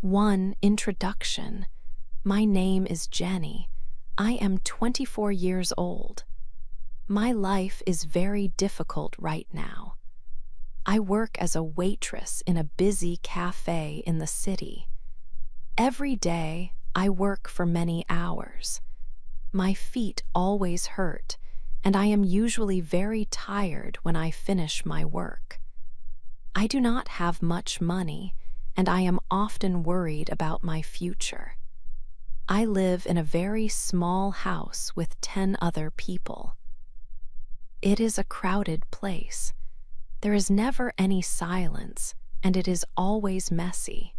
1. Introduction. My name is Jenny. I am 24 years old. My life is very difficult right now. I work as a waitress in a busy cafe in the city. Every day, I work for many hours. My feet always hurt, and I am usually very tired when I finish my work. I do not have much money, and I am often worried about my future. I live in a very small house with 10 other people. It is a crowded place. There is never any silence, and it is always messy.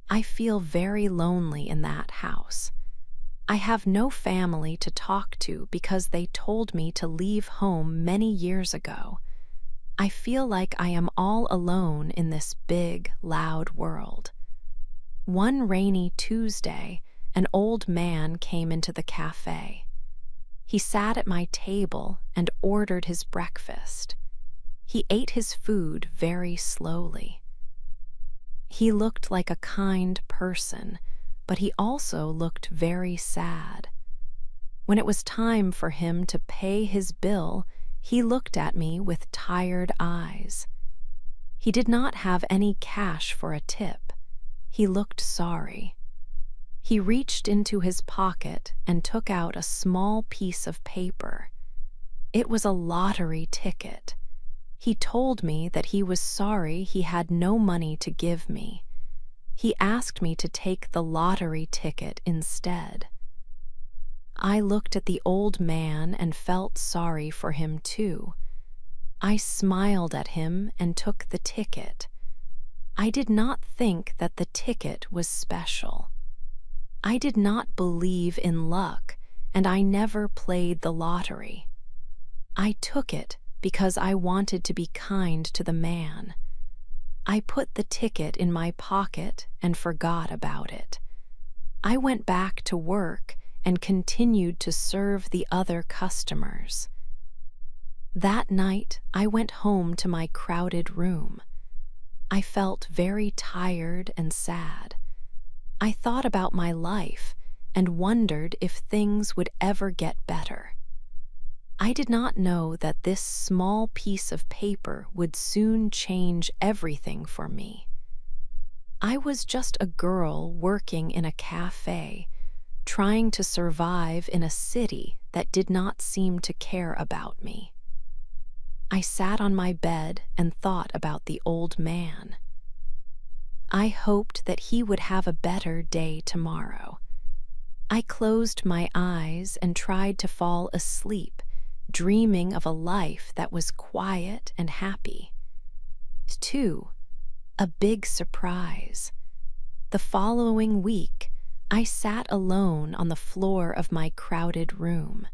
I feel very lonely in that house. I have no family to talk to because they told me to leave home many years ago. I feel like I am all alone in this big, loud world. One rainy Tuesday, an old man came into the cafe. He sat at my table and ordered his breakfast. He ate his food very slowly. He looked like a kind person, but he also looked very sad. When it was time for him to pay his bill, he looked at me with tired eyes. He did not have any cash for a tip. He looked sorry. He reached into his pocket and took out a small piece of paper. It was a lottery ticket. He told me that he was sorry he had no money to give me. He asked me to take the lottery ticket instead. I looked at the old man and felt sorry for him too. I smiled at him and took the ticket. I did not think that the ticket was special. I did not believe in luck, and I never played the lottery. I took it because I wanted to be kind to the man. I put the ticket in my pocket and forgot about it. I went back to work and continued to serve the other customers. That night, I went home to my crowded room. I felt very tired and sad. I thought about my life and wondered if things would ever get better. I did not know that this small piece of paper would soon change everything for me. I was just a girl working in a cafe, trying to survive in a city that did not seem to care about me. I sat on my bed and thought about the old man. I hoped that he would have a better day tomorrow. I closed my eyes and tried to fall asleep, dreaming of a life that was quiet and happy. 2. A big surprise. The following week, I sat alone on the floor of my crowded room.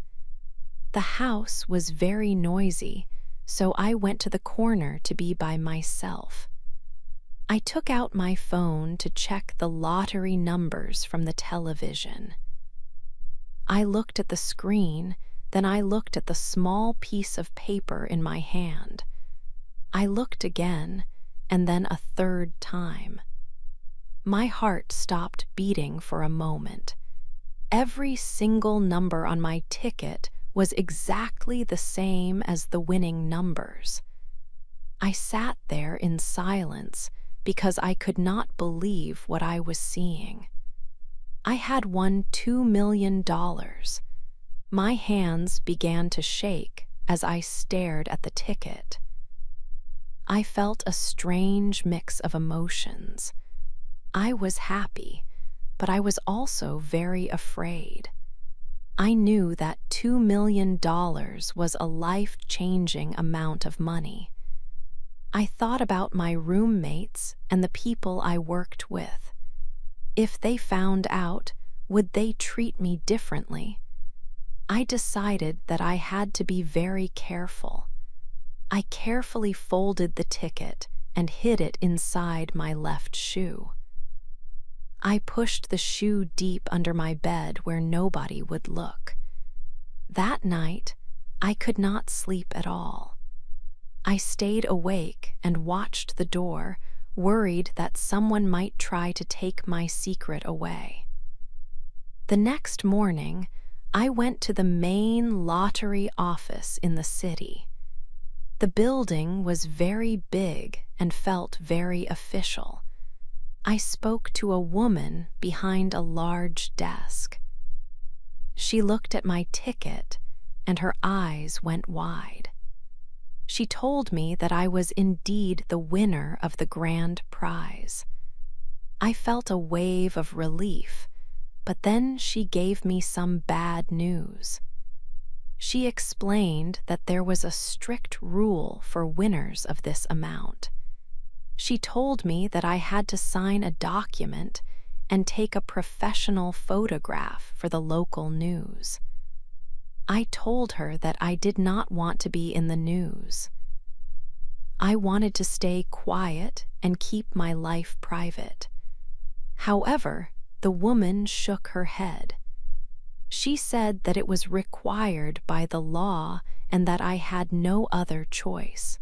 The house was very noisy, so I went to the corner to be by myself. I took out my phone to check the lottery numbers from the television. I looked at the screen, then I looked at the small piece of paper in my hand. I looked again, and then a third time. My heart stopped beating for a moment. Every single number on my ticket was exactly the same as the winning numbers. I sat there in silence because I could not believe what I was seeing. I had won $2 million. My hands began to shake as I stared at the ticket. I felt a strange mix of emotions. I was happy, but I was also very afraid. I knew that $2 million was a life-changing amount of money. I thought about my roommates and the people I worked with. If they found out, would they treat me differently? I decided that I had to be very careful. I carefully folded the ticket and hid it inside my left shoe. I pushed the shoe deep under my bed where nobody would look. That night, I could not sleep at all. I stayed awake and watched the door, worried that someone might try to take my secret away. The next morning, I went to the main lottery office in the city. The building was very big and felt very official. I spoke to a woman behind a large desk. She looked at my ticket, and her eyes went wide. She told me that I was indeed the winner of the grand prize. I felt a wave of relief, but then she gave me some bad news. She explained that there was a strict rule for winners of this amount. She told me that I had to sign a document and take a professional photograph for the local news. I told her that I did not want to be in the news. I wanted to stay quiet and keep my life private. However, the woman shook her head. She said that it was required by the law and that I had no other choice.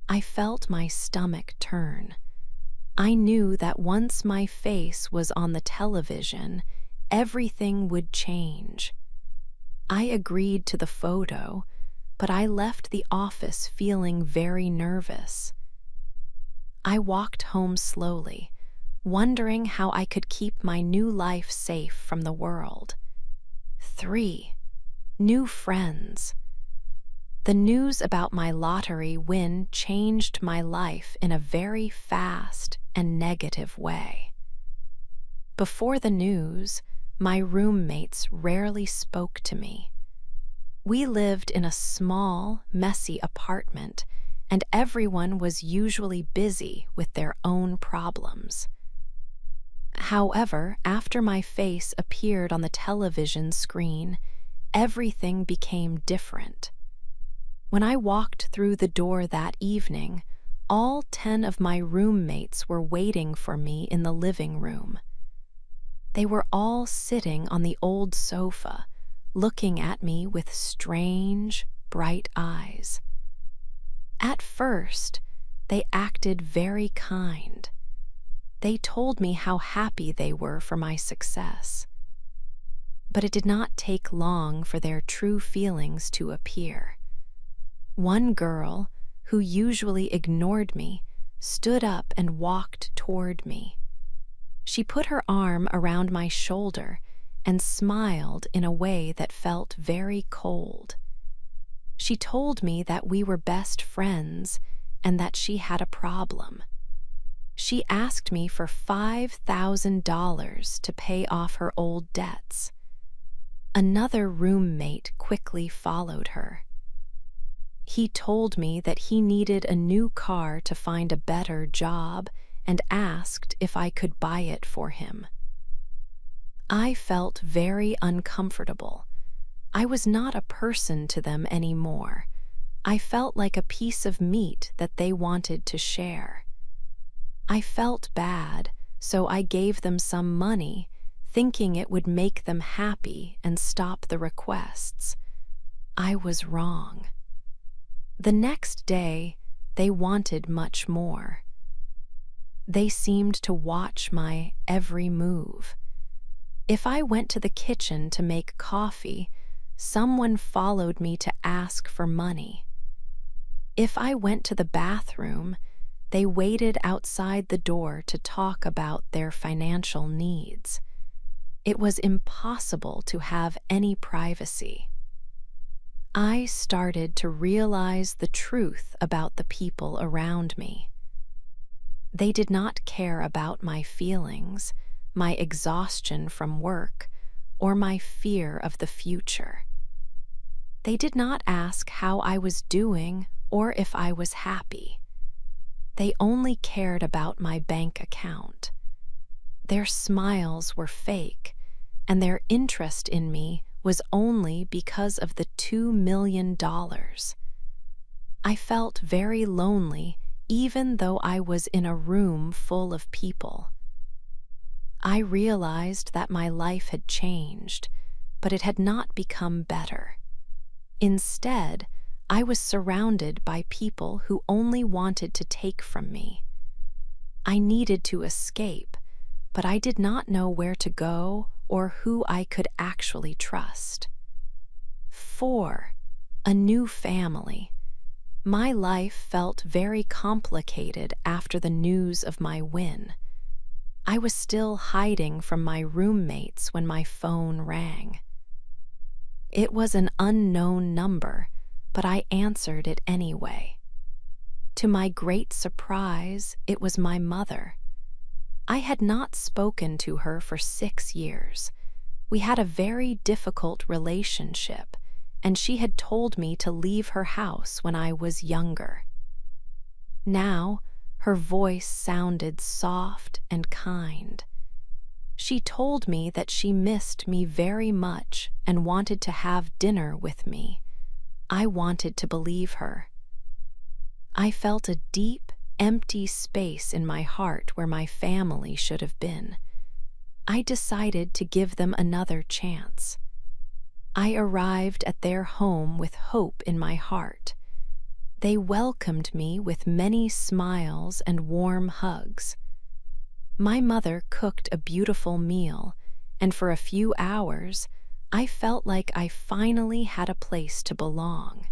I felt my stomach turn. I knew that once my face was on the television, everything would change. I agreed to the photo, but I left the office feeling very nervous. I walked home slowly, wondering how I could keep my new life safe from the world. 3. New friends. The news about my lottery win changed my life in a very fast and negative way. Before the news, my roommates rarely spoke to me. We lived in a small, messy apartment, and everyone was usually busy with their own problems. However, after my face appeared on the television screen, everything became different. When I walked through the door that evening, all 10 of my roommates were waiting for me in the living room. They were all sitting on the old sofa, looking at me with strange, bright eyes. At first, they acted very kind. They told me how happy they were for my success. But it did not take long for their true feelings to appear. One girl, who usually ignored me, stood up and walked toward me. She put her arm around my shoulder and smiled in a way that felt very cold. She told me that we were best friends and that she had a problem. She asked me for $5,000 to pay off her old debts. Another roommate quickly followed her. He told me that he needed a new car to find a better job and asked if I could buy it for him. I felt very uncomfortable. I was not a person to them anymore. I felt like a piece of meat that they wanted to share. I felt bad, so I gave them some money, thinking it would make them happy and stop the requests. I was wrong. The next day, they wanted much more. They seemed to watch my every move. If I went to the kitchen to make coffee, someone followed me to ask for money. If I went to the bathroom, they waited outside the door to talk about their financial needs. It was impossible to have any privacy. I started to realize the truth about the people around me. They did not care about my feelings, my exhaustion from work, or my fear of the future. They did not ask how I was doing or if I was happy. They only cared about my bank account. Their smiles were fake, and their interest in me was only because of the $2 million. I felt very lonely even though I was in a room full of people. I realized that my life had changed, but it had not become better. Instead, I was surrounded by people who only wanted to take from me. I needed to escape, but I did not know where to go or who I could actually trust. 4. A new family. My life felt very complicated after the news of my win. I was still hiding from my roommates when my phone rang. It was an unknown number, but I answered it anyway. To my great surprise, it was my mother. I had not spoken to her for 6 years. We had a very difficult relationship, and she had told me to leave her house when I was younger. Now, her voice sounded soft and kind. She told me that she missed me very much and wanted to have dinner with me. I wanted to believe her. I felt a deep, empty space in my heart where my family should have been. I decided to give them another chance. I arrived at their home with hope in my heart. They welcomed me with many smiles and warm hugs. My mother cooked a beautiful meal, and for a few hours, I felt like I finally had a place to belong.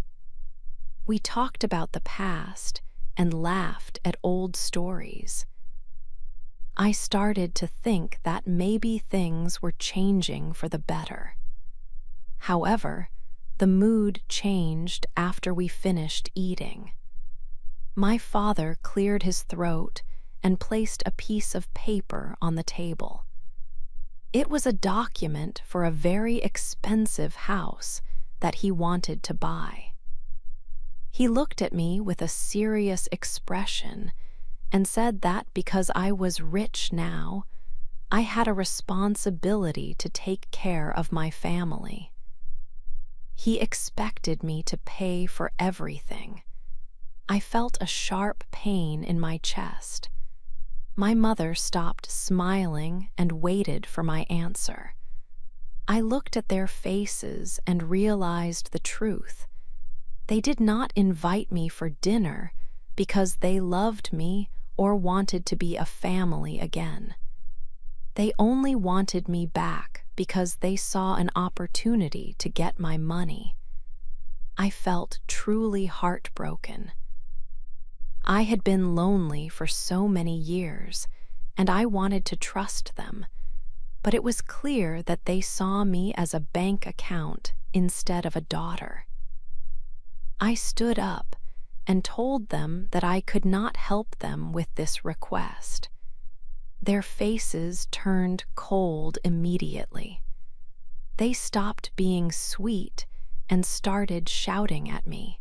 We talked about the past and laughed at old stories. I started to think that maybe things were changing for the better. However, the mood changed after we finished eating. My father cleared his throat and placed a piece of paper on the table. It was a document for a very expensive house that he wanted to buy. He looked at me with a serious expression and said that because I was rich now, I had a responsibility to take care of my family. He expected me to pay for everything. I felt a sharp pain in my chest. My mother stopped smiling and waited for my answer. I looked at their faces and realized the truth. They did not invite me for dinner because they loved me or wanted to be a family again. They only wanted me back because they saw an opportunity to get my money. I felt truly heartbroken. I had been lonely for so many years, and I wanted to trust them, but it was clear that they saw me as a bank account instead of a daughter. I stood up and told them that I could not help them with this request. Their faces turned cold immediately. They stopped being sweet and started shouting at me.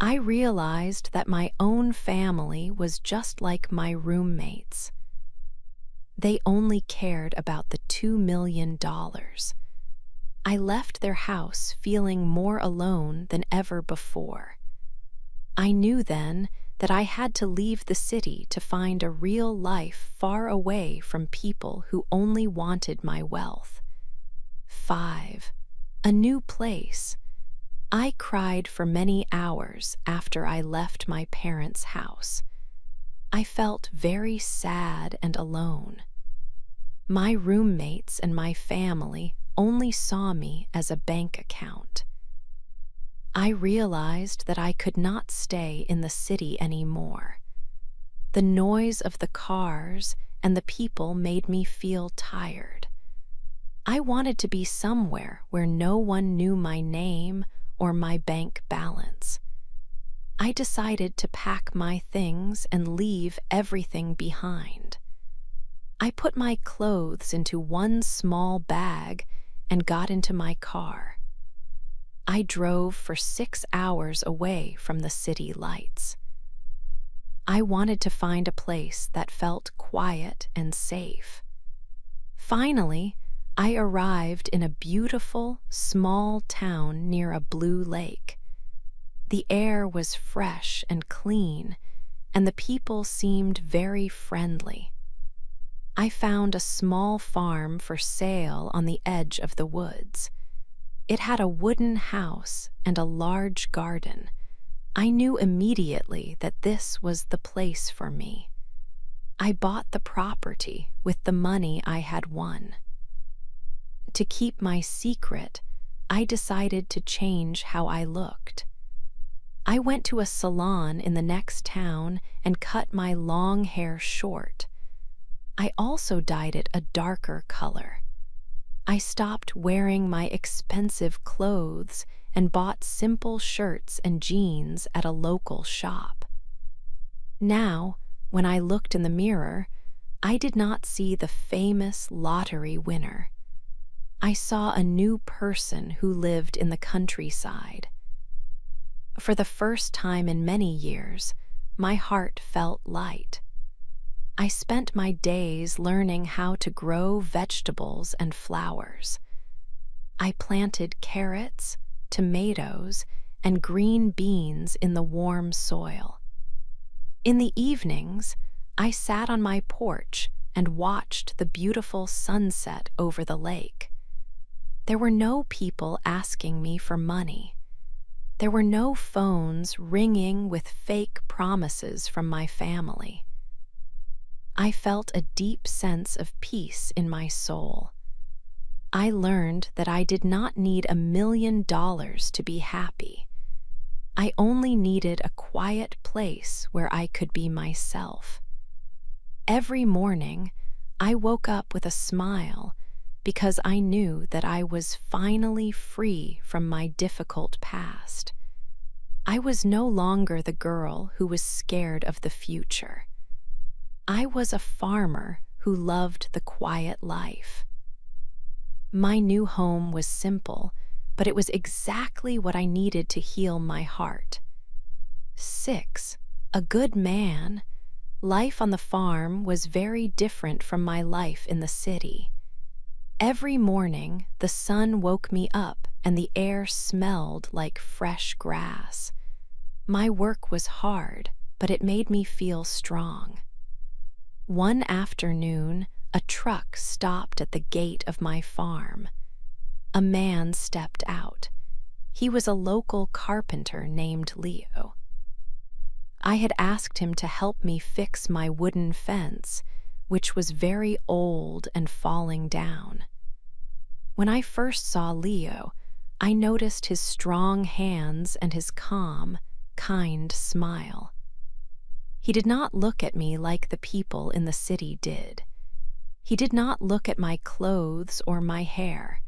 I realized that my own family was just like my roommates. They only cared about the $2 million. I left their house feeling more alone than ever before. I knew then that I had to leave the city to find a real life far away from people who only wanted my wealth. 5. A new place. I cried for many hours after I left my parents' house. I felt very sad and alone. My roommates and my family only saw me as a bank account. I realized that I could not stay in the city anymore. The noise of the cars and the people made me feel tired. I wanted to be somewhere where no one knew my name or my bank balance. I decided to pack my things and leave everything behind. I put my clothes into one small bag and got into my car. I drove for 6 hours away from the city lights. I wanted to find a place that felt quiet and safe. Finally, I arrived in a beautiful, small town near a blue lake. The air was fresh and clean, and the people seemed very friendly. I found a small farm for sale on the edge of the woods. It had a wooden house and a large garden. I knew immediately that this was the place for me. I bought the property with the money I had won. To keep my secret, I decided to change how I looked. I went to a salon in the next town and cut my long hair short. I also dyed it a darker color. I stopped wearing my expensive clothes and bought simple shirts and jeans at a local shop. Now, when I looked in the mirror, I did not see the famous lottery winner. I saw a new person who lived in the countryside. For the first time in many years, my heart felt light. I spent my days learning how to grow vegetables and flowers. I planted carrots, tomatoes, and green beans in the warm soil. In the evenings, I sat on my porch and watched the beautiful sunset over the lake. There were no people asking me for money. There were no phones ringing with fake promises from my family. I felt a deep sense of peace in my soul. I learned that I did not need $1 million to be happy. I only needed a quiet place where I could be myself. Every morning, I woke up with a smile because I knew that I was finally free from my difficult past. I was no longer the girl who was scared of the future. I was a farmer who loved the quiet life. My new home was simple, but it was exactly what I needed to heal my heart. 6. A good man. Life on the farm was very different from my life in the city. Every morning, the sun woke me up and the air smelled like fresh grass. My work was hard, but it made me feel strong. One afternoon, a truck stopped at the gate of my farm. A man stepped out. He was a local carpenter named Leo. I had asked him to help me fix my wooden fence, which was very old and falling down. When I first saw Leo, I noticed his strong hands and his calm, kind smile. He did not look at me like the people in the city did. He did not look at my clothes or my hair.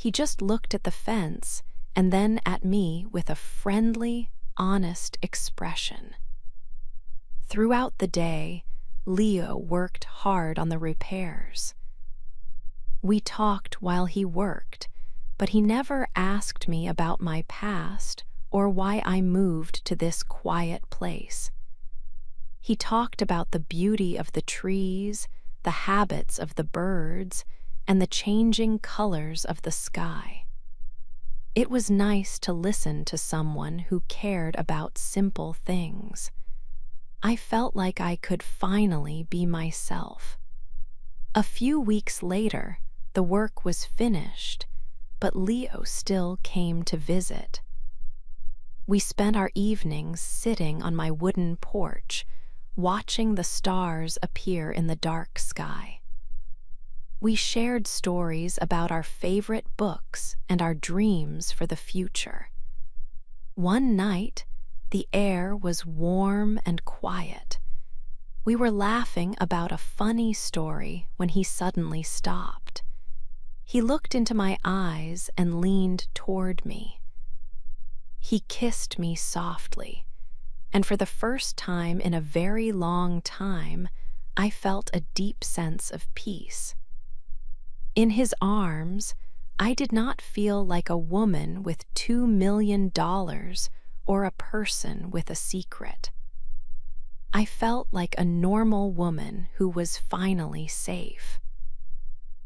He just looked at the fence and then at me with a friendly, honest expression. Throughout the day, Leo worked hard on the repairs. We talked while he worked, but he never asked me about my past or why I moved to this quiet place. He talked about the beauty of the trees, the habits of the birds, and the changing colors of the sky. It was nice to listen to someone who cared about simple things. I felt like I could finally be myself. A few weeks later, the work was finished, but Leo still came to visit. We spent our evenings sitting on my wooden porch, watching the stars appear in the dark sky. We shared stories about our favorite books and our dreams for the future. One night, the air was warm and quiet. We were laughing about a funny story when he suddenly stopped. He looked into my eyes and leaned toward me. He kissed me softly, and for the first time in a very long time, I felt a deep sense of peace. In his arms, I did not feel like a woman with $2 million or a person with a secret. I felt like a normal woman who was finally safe.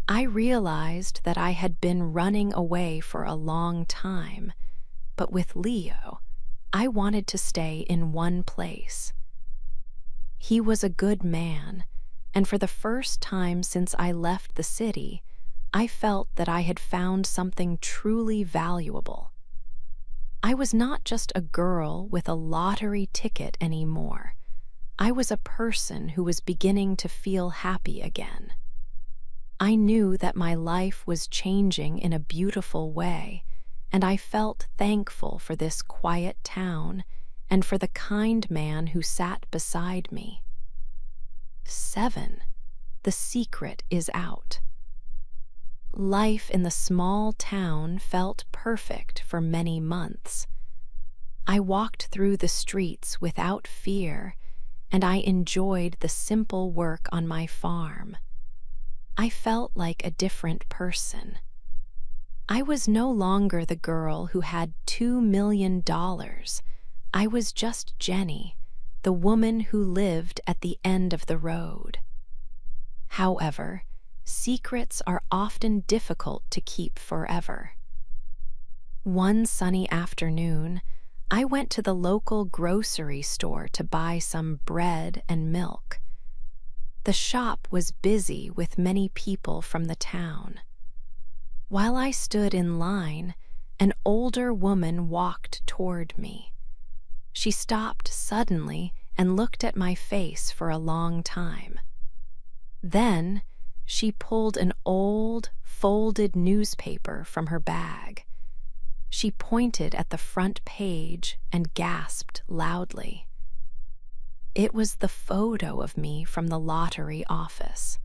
I realized that I had been running away for a long time, but with Leo, I wanted to stay in one place. He was a good man, and for the first time since I left the city, I felt that I had found something truly valuable. I was not just a girl with a lottery ticket anymore. I was a person who was beginning to feel happy again. I knew that my life was changing in a beautiful way, and I felt thankful for this quiet town and for the kind man who sat beside me. 7. The secret is out. Life in the small town felt perfect for many months. I walked through the streets without fear, and I enjoyed the simple work on my farm. I felt like a different person. I was no longer the girl who had $2 million. I was just Jenny, the woman who lived at the end of the road. However, secrets are often difficult to keep forever. One sunny afternoon, I went to the local grocery store to buy some bread and milk. The shop was busy with many people from the town. While I stood in line, an older woman walked toward me. She stopped suddenly and looked at my face for a long time. Then, she pulled an old, folded newspaper from her bag. She pointed at the front page and gasped loudly. It was the photo of me from the lottery office.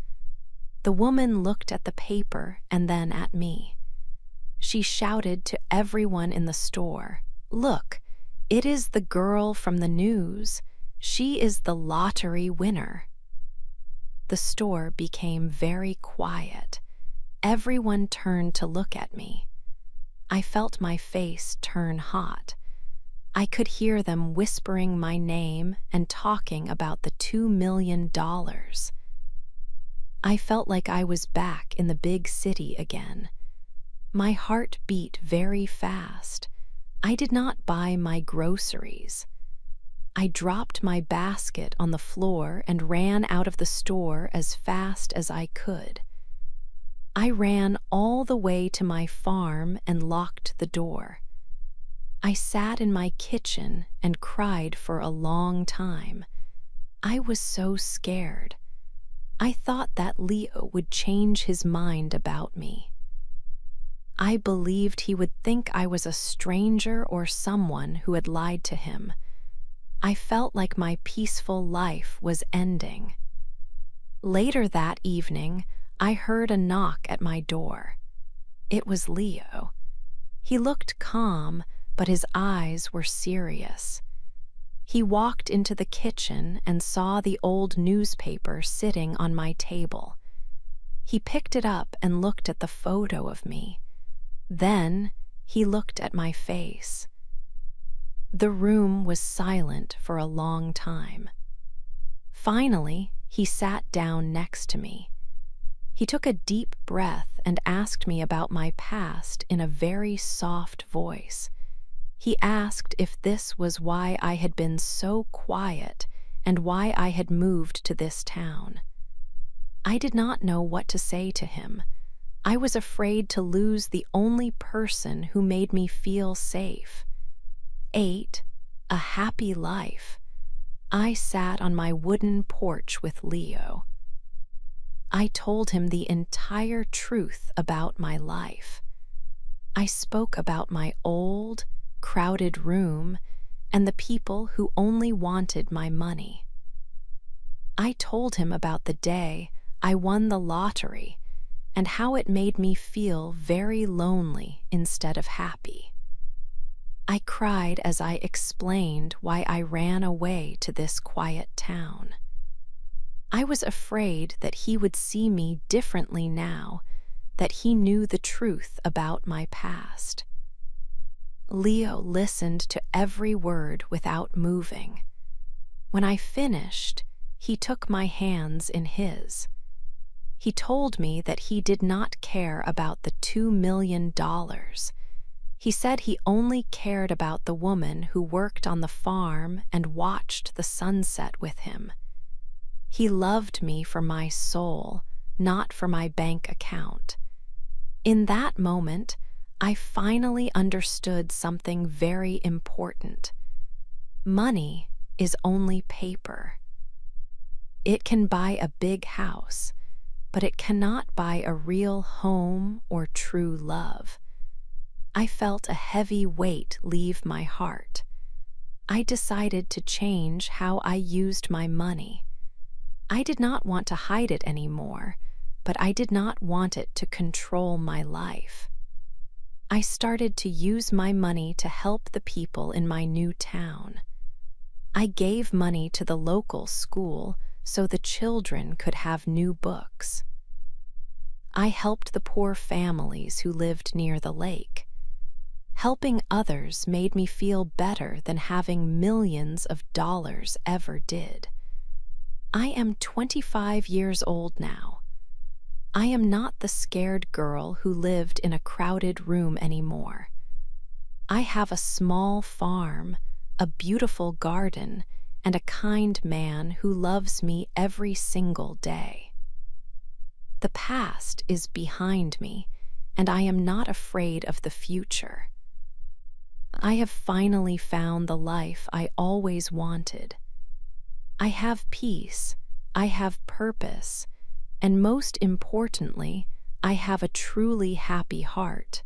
The woman looked at the paper and then at me. She shouted to everyone in the store, "Look, it is the girl from the news. She is the lottery winner." The store became very quiet. Everyone turned to look at me. I felt my face turn hot. I could hear them whispering my name and talking about the $2 million. I felt like I was back in the big city again. My heart beat very fast. I did not buy my groceries. I dropped my basket on the floor and ran out of the store as fast as I could. I ran all the way to my farm and locked the door. I sat in my kitchen and cried for a long time. I was so scared. I thought that Leo would change his mind about me. I believed he would think I was a stranger or someone who had lied to him. I felt like my peaceful life was ending. Later that evening, I heard a knock at my door. It was Leo. He looked calm, but his eyes were serious. He walked into the kitchen and saw the old newspaper sitting on my table. He picked it up and looked at the photo of me. Then he looked at my face. The room was silent for a long time. Finally, he sat down next to me. He took a deep breath and asked me about my past in a very soft voice. He asked if this was why I had been so quiet and why I had moved to this town. I did not know what to say to him. I was afraid to lose the only person who made me feel safe. 8. A happy life. I sat on my wooden porch with Leo. I told him the entire truth about my life. I spoke about my old, crowded room and the people who only wanted my money. I told him about the day I won the lottery and how it made me feel very lonely instead of happy. I cried as I explained why I ran away to this quiet town. I was afraid that he would see me differently now, that he knew the truth about my past. Leo listened to every word without moving. When I finished, he took my hands in his. He told me that he did not care about the $2 million. He said he only cared about the woman who worked on the farm and watched the sunset with him. He loved me for my soul, not for my bank account. In that moment, I finally understood something very important. Money is only paper. It can buy a big house, but it cannot buy a real home or true love. I felt a heavy weight leave my heart. I decided to change how I used my money. I did not want to hide it anymore, but I did not want it to control my life. I started to use my money to help the people in my new town. I gave money to the local school so the children could have new books. I helped the poor families who lived near the lake. Helping others made me feel better than having millions of dollars ever did. I am 25 years old now. I am not the scared girl who lived in a crowded room anymore. I have a small farm, a beautiful garden, and a kind man who loves me every single day. The past is behind me, and I am not afraid of the future. I have finally found the life I always wanted. I have peace, I have purpose, and most importantly, I have a truly happy heart.